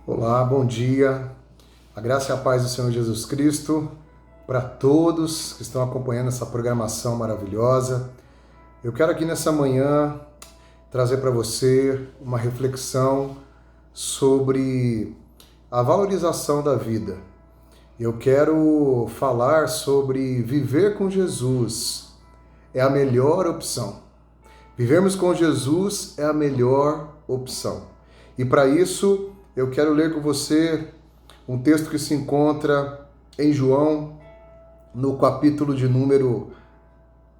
Olá, bom dia. A graça e a paz do Senhor Jesus Cristo para todos que estão acompanhando essa programação maravilhosa. Eu quero aqui nessa manhã trazer para você uma reflexão sobre a valorização da vida. Eu quero falar sobre viver com Jesus é a melhor opção. Vivermos com Jesus é a melhor opção. E para isso, eu quero ler com você um texto que se encontra em João, no capítulo de número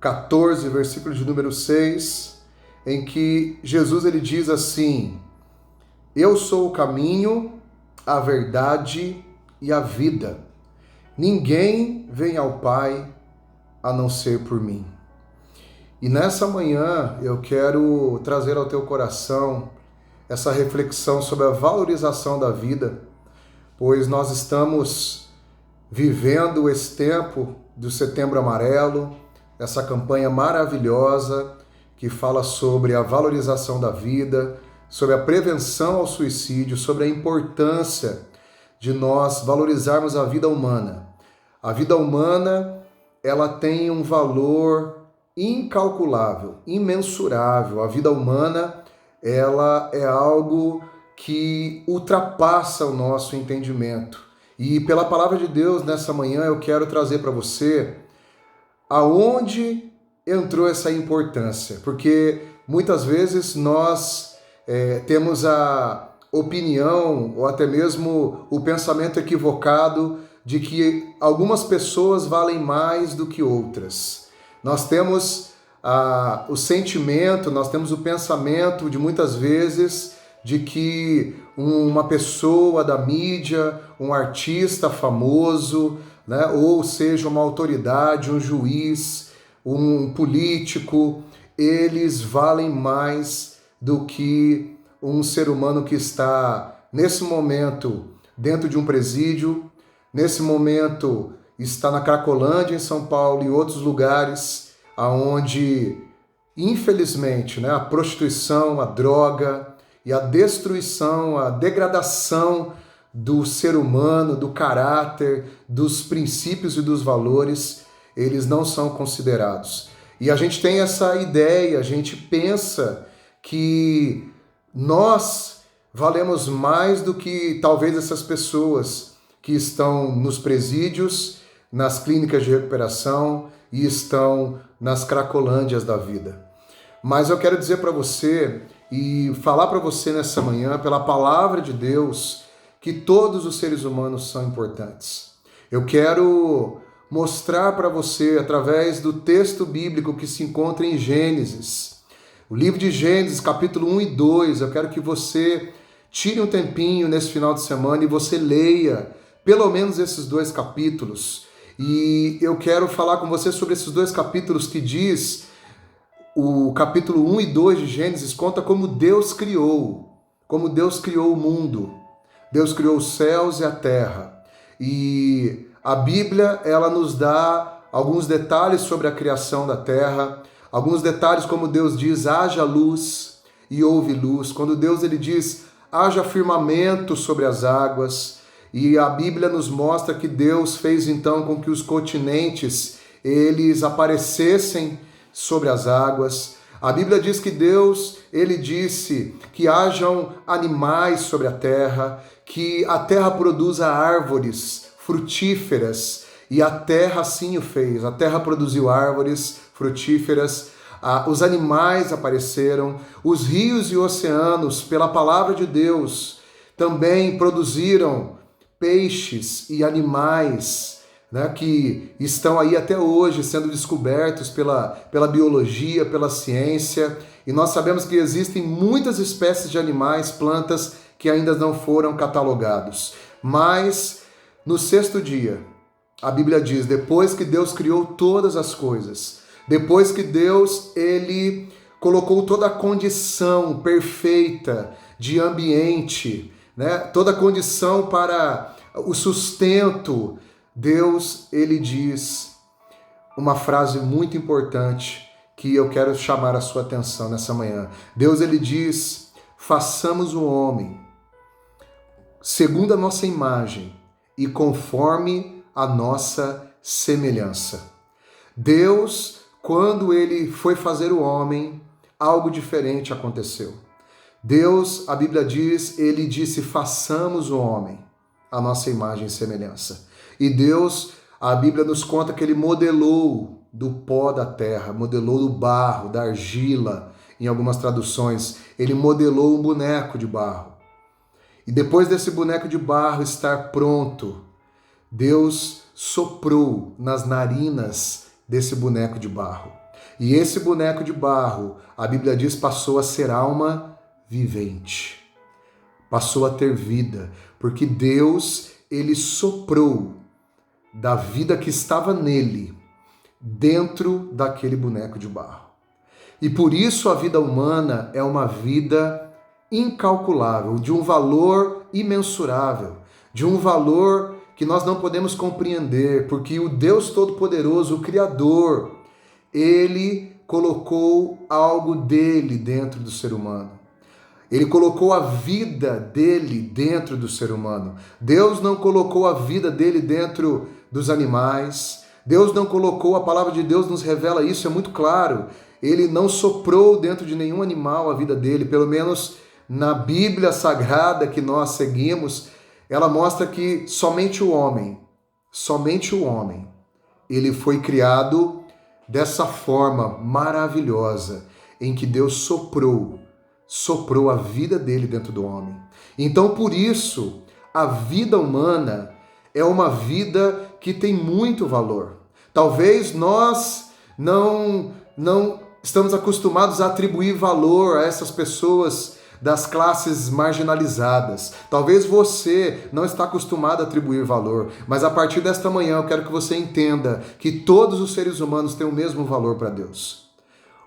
14, versículo de número 6, em que Jesus ele diz assim: Eu sou o caminho, a verdade e a vida. Ninguém vem ao Pai a não ser por mim. E nessa manhã eu quero trazer ao teu coração essa reflexão sobre a valorização da vida, pois nós estamos vivendo esse tempo do Setembro Amarelo, essa campanha maravilhosa que fala sobre a valorização da vida, sobre a prevenção ao suicídio, sobre a importância de nós valorizarmos a vida humana. A vida humana, ela tem um valor incalculável, imensurável. A vida humana, ela é algo que ultrapassa o nosso entendimento. E pela palavra de Deus, nessa manhã, eu quero trazer para você aonde entrou essa importância. Porque muitas vezes nós temos a opinião ou até mesmo o pensamento equivocado de que algumas pessoas valem mais do que outras. Nós temos o sentimento, nós temos o pensamento de muitas vezes de que uma pessoa da mídia, um artista famoso, né, ou seja, uma autoridade, um juiz, um político, eles valem mais do que um ser humano que está nesse momento dentro de um presídio, nesse momento está na Cracolândia, em São Paulo e outros lugares onde, infelizmente, né, a prostituição, a droga e a destruição, a degradação do ser humano, do caráter, dos princípios e dos valores, eles não são considerados. E a gente tem essa ideia, a gente pensa que nós valemos mais do que talvez essas pessoas que estão nos presídios, nas clínicas de recuperação e estão nas cracolândias da vida. Mas eu quero dizer para você e falar para você nessa manhã, pela palavra de Deus, que todos os seres humanos são importantes. Eu quero mostrar para você, através do texto bíblico que se encontra em Gênesis, o livro de Gênesis, capítulo 1 e 2, eu quero que você tire um tempinho nesse final de semana e você leia pelo menos esses dois capítulos. E eu quero falar com você sobre esses dois capítulos que diz, o capítulo 1 e 2 de Gênesis conta como Deus criou o mundo. Deus criou os céus e a terra. E a Bíblia, ela nos dá alguns detalhes sobre a criação da terra, alguns detalhes como Deus diz, haja luz e houve luz. Quando Deus ele diz, haja firmamento sobre as águas. E a Bíblia nos mostra que Deus fez então com que os continentes eles aparecessem sobre as águas. A Bíblia diz que Deus, ele disse que hajam animais sobre a terra, que a terra produza árvores frutíferas, e a terra assim o fez. A terra produziu árvores frutíferas, os animais apareceram, os rios e oceanos, pela palavra de Deus, também produziram peixes e animais, né, que estão aí até hoje sendo descobertos pela biologia, pela ciência, e nós sabemos que existem muitas espécies de animais, plantas que ainda não foram catalogados. Mas no sexto dia, a Bíblia diz, depois que Deus criou todas as coisas, depois que Deus ele colocou toda a condição perfeita de ambiente, né, toda a condição para o sustento, Deus, ele diz uma frase muito importante que eu quero chamar a sua atenção nessa manhã. Deus, ele diz, façamos o homem segundo a nossa imagem e conforme a nossa semelhança. Deus, quando ele foi fazer o homem, algo diferente aconteceu. Deus, a Bíblia diz, ele disse: façamos o homem a nossa imagem e semelhança. E Deus, a Bíblia nos conta que ele modelou do pó da terra, modelou do barro, da argila, em algumas traduções. Ele modelou um boneco de barro. E depois desse boneco de barro estar pronto, Deus soprou nas narinas desse boneco de barro. E esse boneco de barro, a Bíblia diz, passou a ser alma vivente. Passou a ter vida, porque Deus, ele soprou da vida que estava nele, dentro daquele boneco de barro. E por isso a vida humana é uma vida incalculável, de um valor imensurável, de um valor que nós não podemos compreender, porque o Deus Todo-Poderoso, o Criador, ele colocou algo dele dentro do ser humano. Ele colocou a vida dele dentro do ser humano. Deus não colocou a vida dele dentro dos animais. Deus não colocou, a palavra de Deus nos revela isso, é muito claro. Ele não soprou dentro de nenhum animal a vida dele, pelo menos na Bíblia Sagrada que nós seguimos, ela mostra que somente o homem, ele foi criado dessa forma maravilhosa, em que Deus soprou a vida dele dentro do homem. Então, por isso, a vida humana é uma vida que tem muito valor. Talvez nós não estamos acostumados a atribuir valor a essas pessoas das classes marginalizadas. Talvez você não está acostumado a atribuir valor, mas a partir desta manhã eu quero que você entenda que todos os seres humanos têm o mesmo valor para Deus.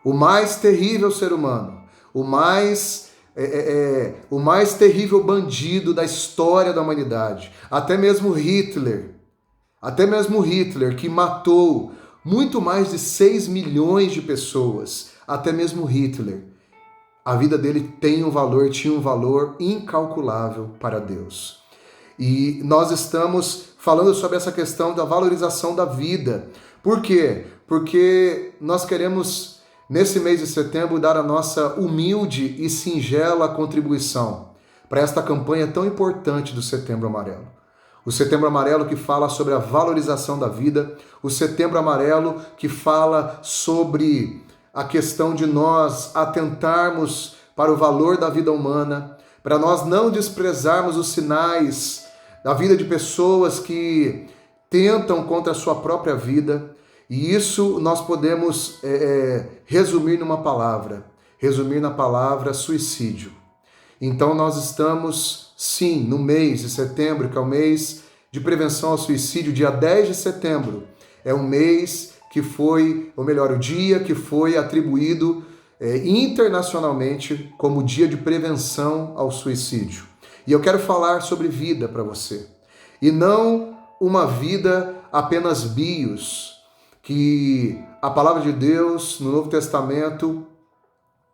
O mais terrível ser humano, o mais terrível bandido da história da humanidade, até mesmo Hitler, que matou muito mais de 6 milhões de pessoas, até mesmo Hitler, a vida dele tinha um valor incalculável para Deus. E nós estamos falando sobre essa questão da valorização da vida. Por quê? Porque nós queremos, nesse mês de setembro, dar a nossa humilde e singela contribuição para esta campanha tão importante do Setembro Amarelo. O Setembro Amarelo que fala sobre a valorização da vida, o Setembro Amarelo que fala sobre a questão de nós atentarmos para o valor da vida humana, para nós não desprezarmos os sinais da vida de pessoas que tentam contra a sua própria vida. E isso nós podemos resumir na palavra suicídio. Então nós estamos, sim, no mês de setembro, que é o mês de prevenção ao suicídio, dia 10 de setembro. É um mês que foi, ou melhor, o dia que foi atribuído internacionalmente como dia de prevenção ao suicídio. E eu quero falar sobre vida para você. E não uma vida apenas bios, que a palavra de Deus no Novo Testamento,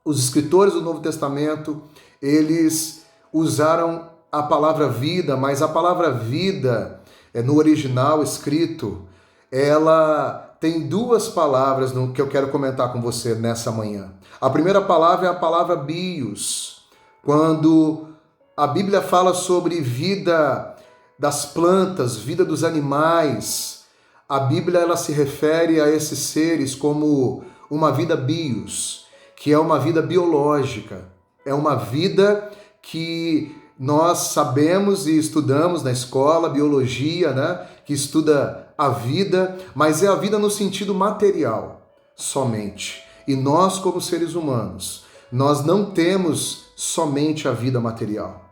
os escritores do Novo Testamento, eles usaram a palavra vida, mas a palavra vida, no original escrito, ela tem duas palavras que eu quero comentar com você nessa manhã. A primeira palavra é a palavra bios. Quando a Bíblia fala sobre vida das plantas, vida dos animais, a Bíblia ela se refere a esses seres como uma vida bios, que é uma vida biológica. É uma vida que nós sabemos e estudamos na escola, biologia, né? Que estuda a vida, mas é a vida no sentido material somente. E nós, como seres humanos, nós não temos somente a vida material.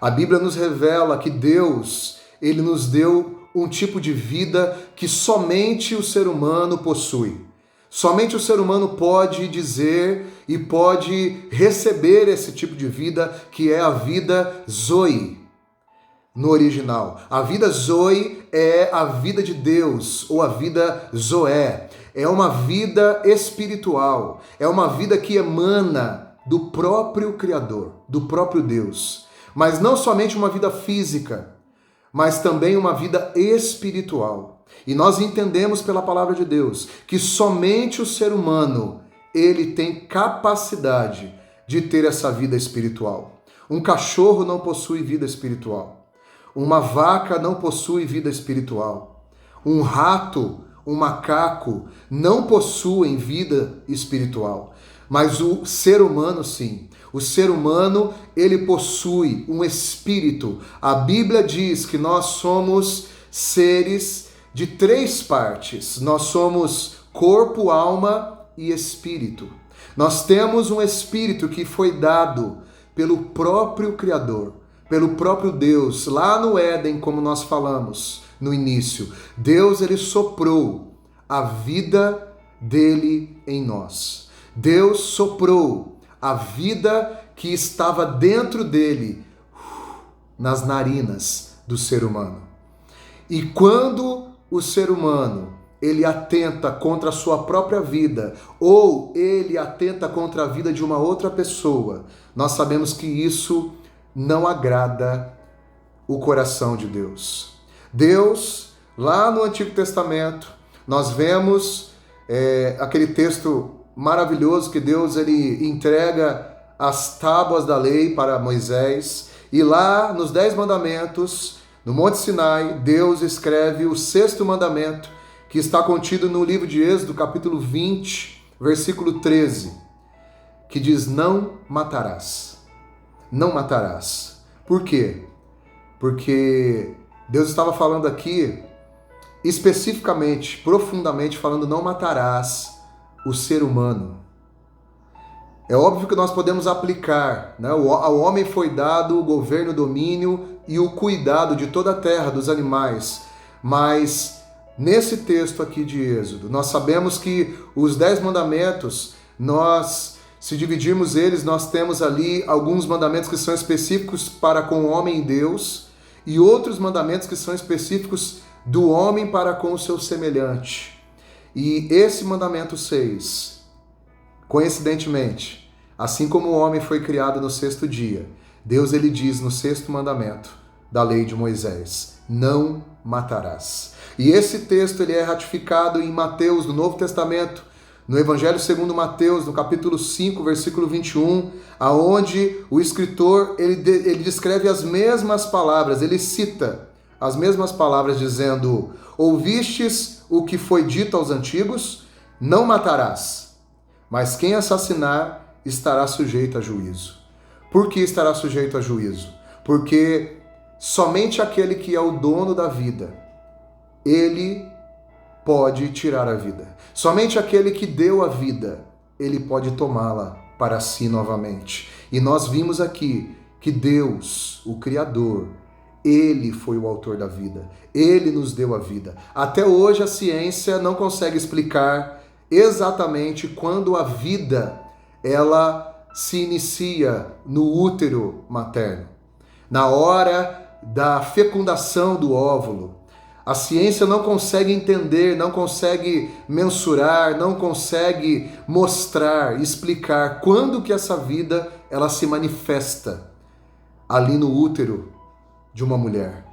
A Bíblia nos revela que Deus, ele nos deu um tipo de vida que somente o ser humano possui. Somente o ser humano pode dizer e pode receber esse tipo de vida, que é a vida Zoe, no original. A vida Zoe é a vida de Deus, ou a vida Zoé. É uma vida espiritual, é uma vida que emana do próprio Criador, do próprio Deus. mas não somente uma vida física, mas também uma vida espiritual. E nós entendemos pela palavra de Deus que somente o ser humano, ele tem capacidade de ter essa vida espiritual. Um cachorro não possui vida espiritual. Uma vaca não possui vida espiritual. Um rato, um macaco não possuem vida espiritual. Mas o ser humano sim. O ser humano, ele possui um espírito. A Bíblia diz que nós somos seres de 3 partes. Nós somos corpo, alma e espírito. Nós temos um espírito que foi dado pelo próprio Criador, pelo próprio Deus, lá no Éden, como nós falamos no início. Deus, ele soprou a vida dele em nós. Deus soprou a vida que estava dentro dele nas narinas do ser humano. E quando o ser humano, ele atenta contra a sua própria vida, ou ele atenta contra a vida de uma outra pessoa, nós sabemos que isso não agrada o coração de Deus. Deus, lá no Antigo Testamento, nós vemos aquele texto maravilhoso que Deus, ele entrega as tábuas da lei para Moisés, e lá nos 10 mandamentos, no Monte Sinai, Deus escreve o 6º mandamento, que está contido no livro de Êxodo, capítulo 20, versículo 13, que diz: não matarás. Não matarás. Por quê? Porque Deus estava falando aqui, especificamente, profundamente, falando: não matarás o ser humano. É óbvio que nós podemos aplicar, né? Ao homem foi dado o governo, o domínio e o cuidado de toda a terra, dos animais. Mas nesse texto aqui de Êxodo, nós sabemos que os 10 mandamentos, se dividirmos eles, nós temos ali alguns mandamentos que são específicos para com o homem e Deus, e outros mandamentos que são específicos do homem para com o seu semelhante. E esse mandamento 6, coincidentemente, assim como o homem foi criado no 6º dia, Deus, ele diz no 6º mandamento da lei de Moisés: não matarás. E esse texto, ele é ratificado em Mateus, no Novo Testamento, no Evangelho segundo Mateus, no capítulo 5, versículo 21, aonde o escritor, ele descreve as mesmas palavras, ele cita as mesmas palavras, dizendo: ouvistes o que foi dito aos antigos, não matarás, mas quem assassinar estará sujeito a juízo. Por que estará sujeito a juízo? Porque somente aquele que é o dono da vida, ele pode tirar a vida. Somente aquele que deu a vida, ele pode tomá-la para si novamente. E nós vimos aqui que Deus, o Criador, ele foi o autor da vida. Ele nos deu a vida. Até hoje a ciência não consegue explicar exatamente quando a vida ela se inicia no útero materno. Na hora da fecundação do óvulo. A ciência não consegue entender, não consegue mensurar, não consegue mostrar, explicar quando que essa vida ela se manifesta ali no útero de uma mulher.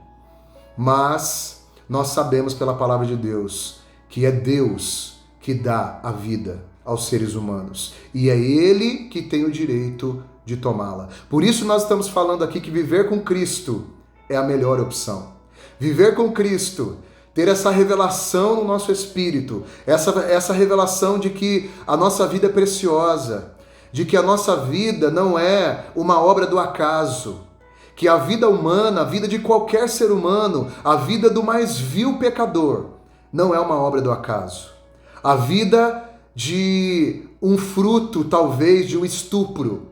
Mas nós sabemos pela palavra de Deus que é Deus que dá a vida aos seres humanos. E é Ele que tem o direito de tomá-la. Por isso nós estamos falando aqui que viver com Cristo é a melhor opção. Viver com Cristo, ter essa revelação no nosso espírito, essa revelação de que a nossa vida é preciosa, de que a nossa vida não é uma obra do acaso, que a vida humana, a vida de qualquer ser humano, a vida do mais vil pecador, não é uma obra do acaso. A vida de um fruto, talvez, de um estupro,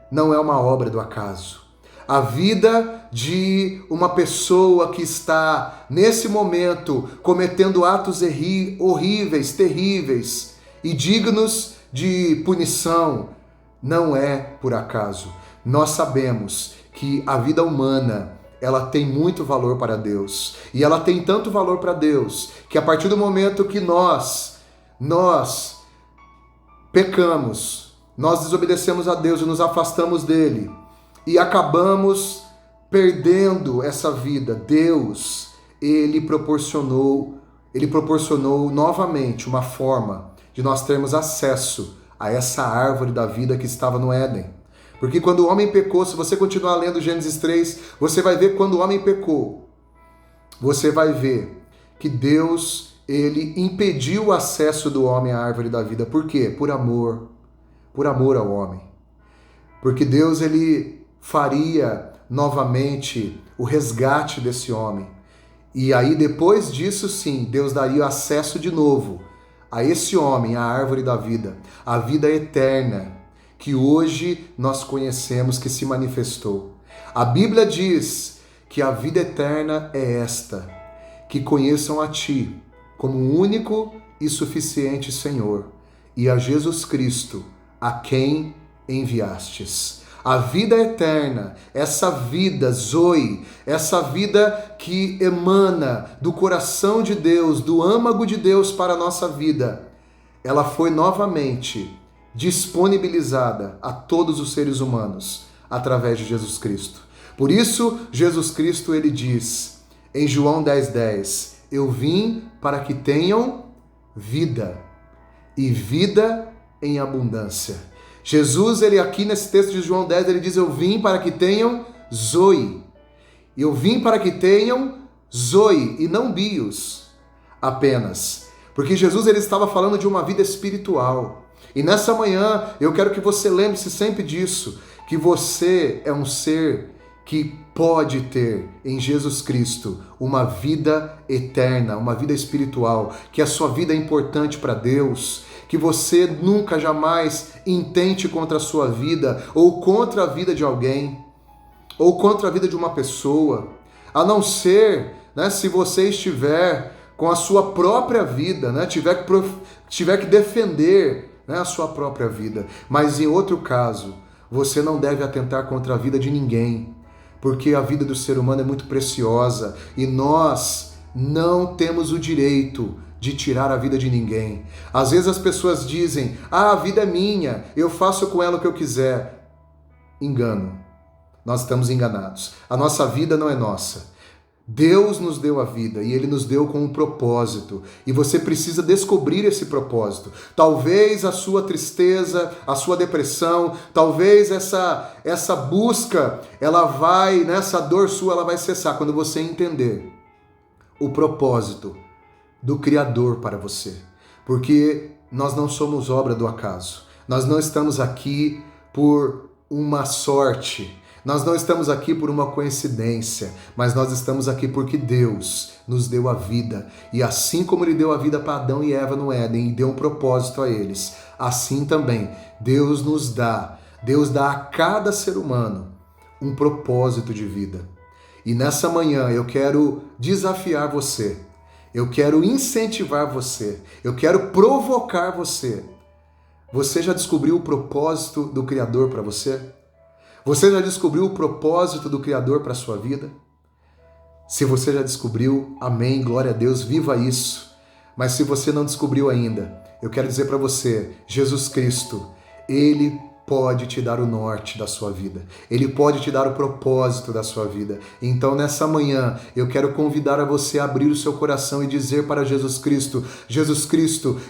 não é uma obra do acaso. A vida de uma pessoa que está, nesse momento, cometendo atos horríveis, terríveis e dignos de punição, não é por acaso. Nós sabemos que a vida humana, ela tem muito valor para Deus. E ela tem tanto valor para Deus, que a partir do momento que nós pecamos, nós desobedecemos a Deus e nos afastamos dele, e acabamos perdendo essa vida, Deus, ele proporcionou novamente uma forma de nós termos acesso a essa árvore da vida que estava no Éden. Porque quando o homem pecou, se você continuar lendo Gênesis 3, você vai ver que quando o homem pecou, você vai ver que Deus, ele impediu o acesso do homem à árvore da vida. Por quê? Por amor ao homem. Porque Deus, ele faria novamente o resgate desse homem. E aí, depois disso, sim, Deus daria acesso de novo a esse homem, à árvore da vida, a vida eterna, que hoje nós conhecemos, que se manifestou. A Bíblia diz que a vida eterna é esta, que conheçam a Ti como único e suficiente Senhor, e a Jesus Cristo, a quem enviastes. A vida eterna, essa vida Zoe, essa vida que emana do coração de Deus, do âmago de Deus para a nossa vida, ela foi novamente disponibilizada a todos os seres humanos através de Jesus Cristo. Por isso, Jesus Cristo, ele diz em João 10:10, eu vim para que tenham vida e vida em abundância. Jesus, ele aqui nesse texto de João 10, ele diz, eu vim para que tenham Zoe. Eu vim para que tenham Zoe e não bios apenas. Porque Jesus, ele estava falando de uma vida espiritual. E nessa manhã, eu quero que você lembre-se sempre disso, que você é um ser que pode ter em Jesus Cristo uma vida eterna, uma vida espiritual, que a sua vida é importante para Deus, que você nunca, jamais intente contra a sua vida, ou contra a vida de alguém, ou contra a vida de uma pessoa, a não ser, se você estiver com a sua própria vida, tiver que defender a sua própria vida. Mas em outro caso, você não deve atentar contra a vida de ninguém, porque a vida do ser humano é muito preciosa e nós não temos o direito de tirar a vida de ninguém. Às vezes as pessoas dizem, a vida é minha, eu faço com ela o que eu quiser. Engano. Nós estamos enganados. A nossa vida não é nossa. Deus nos deu a vida e Ele nos deu com um propósito. E você precisa descobrir esse propósito. Talvez a sua tristeza, a sua depressão, talvez essa busca, essa dor sua, ela vai cessar quando você entender o propósito do Criador para você. Porque nós não somos obra do acaso. Nós não estamos aqui por uma sorte. Nós não estamos aqui por uma coincidência, mas nós estamos aqui porque Deus nos deu a vida. E assim como Ele deu a vida para Adão e Eva no Éden e deu um propósito a eles, assim também Deus dá a cada ser humano um propósito de vida. E nessa manhã eu quero desafiar você, eu quero incentivar você, eu quero provocar você. Você já descobriu o propósito do Criador para você? Você já descobriu o propósito do Criador para a sua vida? Se você já descobriu, amém, glória a Deus, viva isso. Mas se você não descobriu ainda, eu quero dizer para você, Jesus Cristo, Ele pode te dar o norte da sua vida. Ele pode te dar o propósito da sua vida. Então, nessa manhã, eu quero convidar a você a abrir o seu coração e dizer para Jesus Cristo,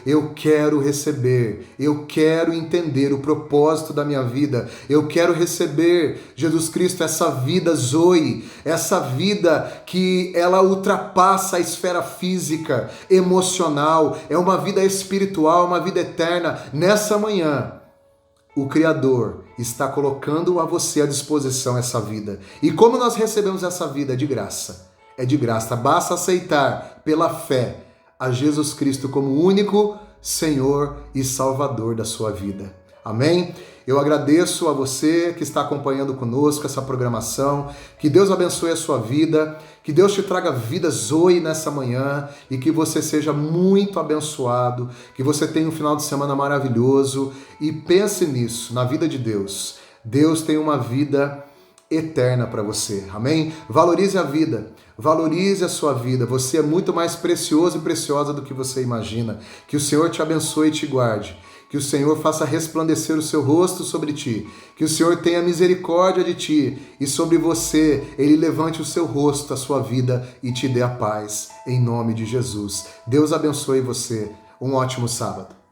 eu quero receber, eu quero entender o propósito da minha vida. Eu quero receber, Jesus Cristo, essa vida Zoe, essa vida que ela ultrapassa a esfera física, emocional, é uma vida espiritual, uma vida eterna. Nessa manhã, o Criador está colocando a você à disposição essa vida. E como nós recebemos essa vida? É de graça. É de graça. Basta aceitar pela fé a Jesus Cristo como único Senhor e Salvador da sua vida. Amém? Eu agradeço a você que está acompanhando conosco essa programação. Que Deus abençoe a sua vida. Que Deus te traga vida Zoe nessa manhã e que você seja muito abençoado. Que você tenha um final de semana maravilhoso. E pense nisso, na vida de Deus. Deus tem uma vida eterna para você. Amém? Valorize a vida. Valorize a sua vida. Você é muito mais precioso e preciosa do que você imagina. Que o Senhor te abençoe e te guarde. Que o Senhor faça resplandecer o seu rosto sobre ti. Que o Senhor tenha misericórdia de ti e sobre você Ele levante o seu rosto, a sua vida e te dê a paz. Em nome de Jesus. Deus abençoe você. Um ótimo sábado.